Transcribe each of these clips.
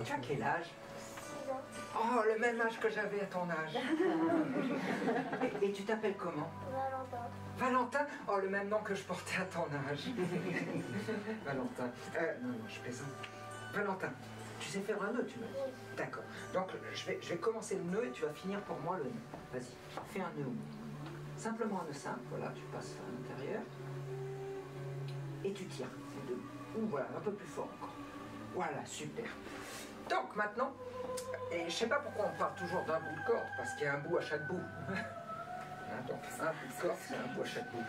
Tu as quel âge? 6 ans. Oh, le même âge que j'avais à ton âge. Et tu t'appelles comment? Valentin. Valentin? Oh, le même nom que je portais à ton âge. Valentin. Non, je plaisante. Valentin, tu sais faire un nœud, tu m'as dit? Oui. D'accord. Donc, je vais commencer le nœud et tu vas finir pour moi le nœud. Vas-y, fais un nœud. Simplement un nœud simple. Voilà, tu passes à l'intérieur. Et tu tires. Les deux. Ou voilà, un peu plus fort encore. Voilà, super. Donc, maintenant, et je sais pas pourquoi on parle toujours d'un bout de corde, parce qu'il y a un bout à chaque bout. Hein, donc, un bout de corde, c'est un bout à chaque bout.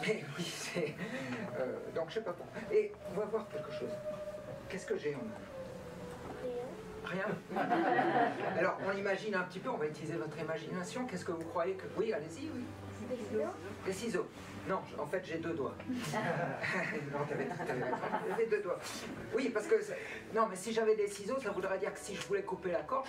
Mais oui, c'est... donc, je sais pas pourquoi. Et on va voir quelque chose. Qu'est-ce que j'ai en main? Rien. Alors, on imagine un petit peu, on va utiliser votre imagination. Qu'est-ce que vous croyez que... Oui, allez-y, oui. Des ciseaux. Des ciseaux. Non, en fait, j'ai 2 doigts. Non, j'avais 2 doigts. Oui, parce que... Non, mais si j'avais des ciseaux, ça voudrait dire que si je voulais couper la corde,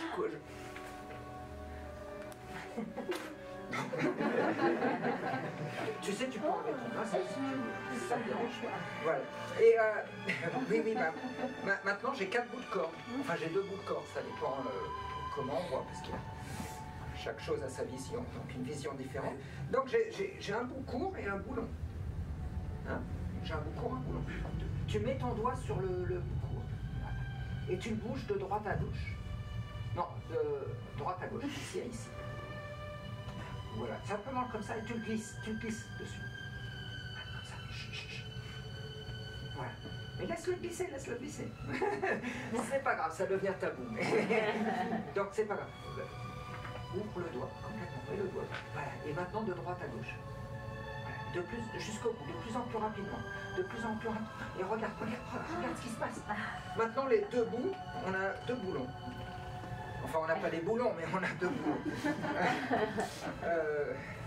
Tu sais, tu peux enlever ton masque si tu veux. Ça me dérange pas. Voilà. Et oui, maintenant j'ai 4 bouts de corde. Enfin, j'ai 2 bouts de corde, ça dépend comment on voit, parce que chaque chose a sa vision, donc une vision différente. Donc j'ai un bout court et un bout long. Hein? J'ai un bout court, un bout long. Tu mets ton doigt sur le bout court. Et tu le bouges de droite à gauche. Non, de droite à gauche, ici à ici. Voilà, simplement comme ça, et tu le glisses dessus. Comme ça, voilà. Mais laisse-le glisser, laisse-le glisser. C'est pas grave, ça devient tabou. Donc c'est pas grave. Ouvre le doigt complètement, et le doigt. Voilà, et maintenant de droite à gauche. Voilà. De plus, jusqu'au bout, de plus en plus rapidement. De plus en plus rapidement. Et regarde ce qui se passe. Maintenant, les 2 bouts, on a 2 boulons. Enfin, on n'a pas des boulons, mais on a 2 boulons.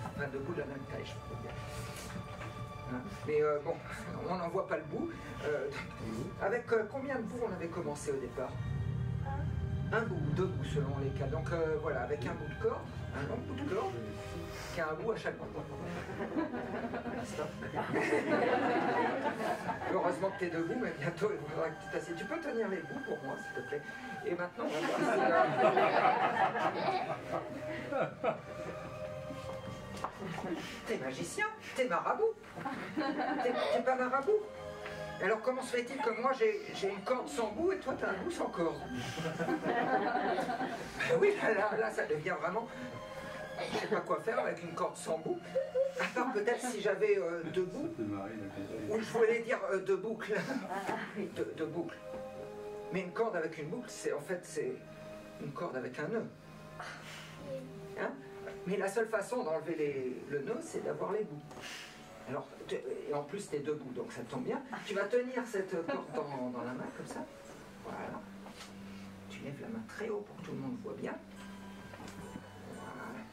Enfin, 2 bouts de la même taille, je peux dire. Mais bon, on n'en voit pas le bout. Avec combien de bouts on avait commencé au départ? Un bout ou 2 bouts selon les cas. Donc voilà, avec un bout de corde, un long bout de corde, qui a un bout à chaque bout. Stop. Heureusement que tu es debout, mais bientôt il faudra que tu t'assieds. Tu peux tenir les bouts pour moi, s'il te plaît. Et maintenant, on va voir si... T'es magicien, t'es marabout. T'es pas marabout. Alors comment se fait-il que moi j'ai une corde sans bout et toi t'as un bout sans corde? Oui, là ça devient vraiment... Je sais pas quoi faire avec une corde sans bout. À part peut-être si j'avais 2 bouts. Ou je voulais dire 2 boucles. 2 boucles. Mais une corde avec une boucle, c'est en fait c'est une corde avec un nœud. Hein? Mais la seule façon d'enlever le nœud, c'est d'avoir les bouts. Alors, et en plus, t'es debout, donc ça tombe bien. Tu vas tenir cette corde dans la main, comme ça. Voilà. Tu lèves la main très haut pour que tout le monde voit bien. Voilà.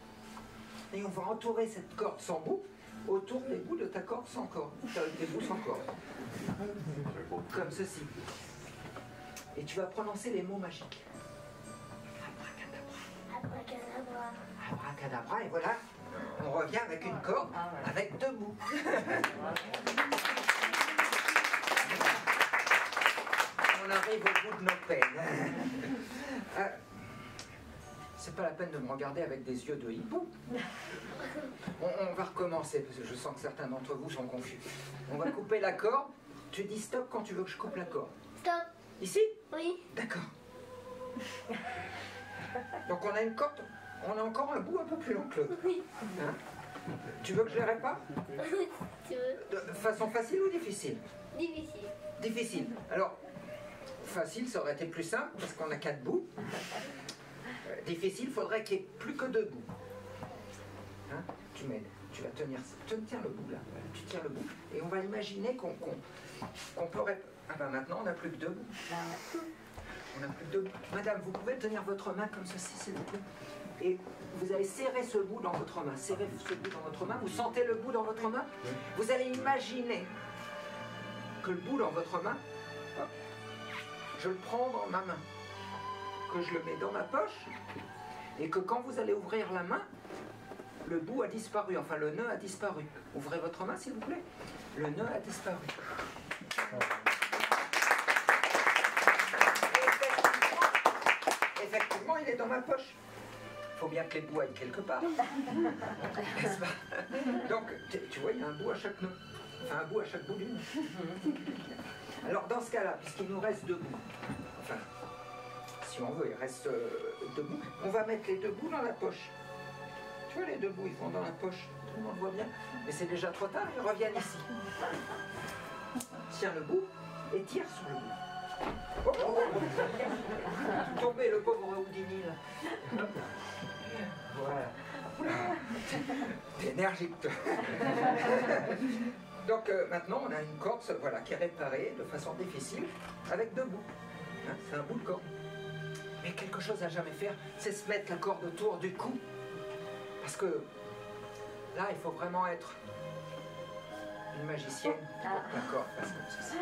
Et on va entourer cette corde sans bout autour des bouts de ta corde sans corde. Des bouts sans corde. Comme ceci. Et tu vas prononcer les mots magiques. Abracadabra. Abracadabra, et voilà. On revient avec une corde avec 2 bouts. On arrive au bout de nos peines. C'est pas la peine de me regarder avec des yeux de hibou. On va recommencer, parce que je sens que certains d'entre vous sont confus. On va couper la corde. Tu dis stop quand tu veux que je coupe la corde. Stop. Ici? Oui. D'accord. Donc on a une corde. On a encore un bout un peu plus long que l'autre. Oui. Hein? Tu veux que je les répare? Oui, tu veux. De façon facile ou difficile? Difficile. Difficile. Alors, facile, ça aurait été plus simple parce qu'on a 4 bouts. Difficile, il faudrait qu'il n'y ait plus que 2 bouts. Hein? Tu m'aides. Tu vas tenir. Tiens le bout là. Voilà. Tu tiens le bout. Et on va imaginer qu'on peut réparer. Ah ben maintenant, on n'a plus que 2 bouts. On n'a plus que 2 bouts. Madame, vous pouvez tenir votre main comme ceci, s'il vous plaît. Et vous allez serrer ce bout dans votre main. Serrez ce bout dans votre main. Vous sentez le bout dans votre main? Vous allez imaginer que le bout dans votre main, hop, je le prends dans ma main, que je le mets dans ma poche, et que quand vous allez ouvrir la main, le bout a disparu, enfin le nœud a disparu. Ouvrez votre main, s'il vous plaît. Le nœud a disparu. maintenant il est dans ma poche. Il faut bien que les bouts aillent quelque part. N'est-ce pas? Donc, tu vois, il y a un bout à chaque nœud. Enfin, un bout à chaque bout du nœud. Alors, dans ce cas-là, puisqu'il nous reste 2 bouts, enfin, si on veut, il reste 2 bouts, on va mettre les 2 bouts dans la poche. Tu vois, les 2 bouts, ils vont dans la poche. Tout le monde voit bien. Mais c'est déjà trop tard, ils reviennent ici. Tiens le bout et tire sur le bout. Oh, oh, oh. Tombé, le pauvre Houdini, là. Voilà. T'es énergique, toi. Donc maintenant, on a une corde voilà, qui est réparée de façon difficile avec 2 bouts. Hein, c'est un bout de corde. Mais quelque chose à jamais faire, c'est se mettre la corde autour du cou. Parce que là, il faut vraiment être une magicienne pour que la corde fasse comme ceci.